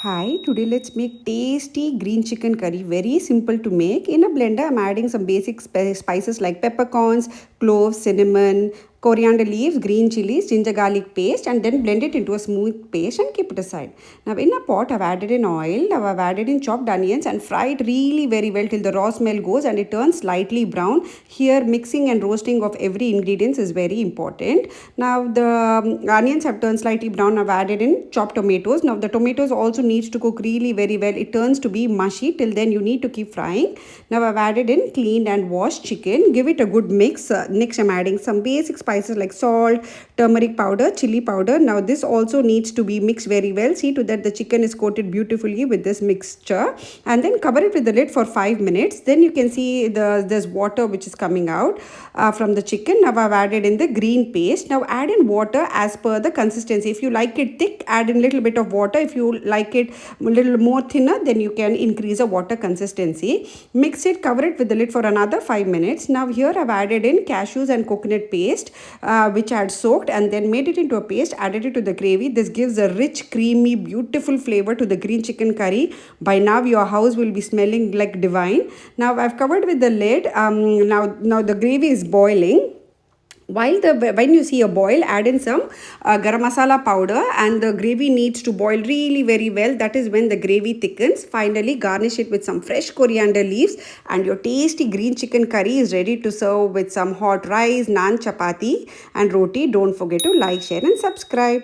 Hi, today let's make tasty green chicken curry. Very simple to make. In a blender, I'm adding some basic spices like peppercorns, cloves, cinnamon, coriander leaves, green chilies, ginger garlic paste, and then blend it into a smooth paste and keep it aside. Now, in a pot, I've added in oil. Now, I've added in chopped onions and fry it really very well till the raw smell goes and it turns slightly brown. Here, mixing and roasting of every ingredient is very important. Now, the onions have turned slightly brown. I've added in chopped tomatoes. Now, the tomatoes also needs to cook really very well. It turns to be mushy. Till then, you need to keep frying. Now, I've added in cleaned and washed chicken. Give it a good mix. Next, I'm adding some basic spices like salt, turmeric powder, chili powder. Now, this also needs to be mixed very well. See to that the chicken is coated beautifully with this mixture, and then cover it with the lid for 5 minutes. Then you can see there's water which is coming out from the chicken. Now, I've added in the green paste. Now, add in water as per the consistency. If you like it thick, add in a little bit of water. If you like it a little more thinner, then you can increase the water consistency. Mix it, cover it with the lid for another 5 minutes. Now, here I've added in cashews and coconut paste, which I had soaked and then made it into a paste, added it to the gravy. This gives a rich, creamy, beautiful flavor to the green chicken curry. By now, your house will be smelling like divine. Now, I've covered with the lid. Now the gravy is boiling. When you see a boil, add in some garam masala powder, and the gravy needs to boil really very well. That is when the gravy thickens. Finally, garnish it with some fresh coriander leaves, and your tasty green chicken curry is ready to serve with some hot rice, naan, chapati, and roti. Don't forget to like, share, and subscribe.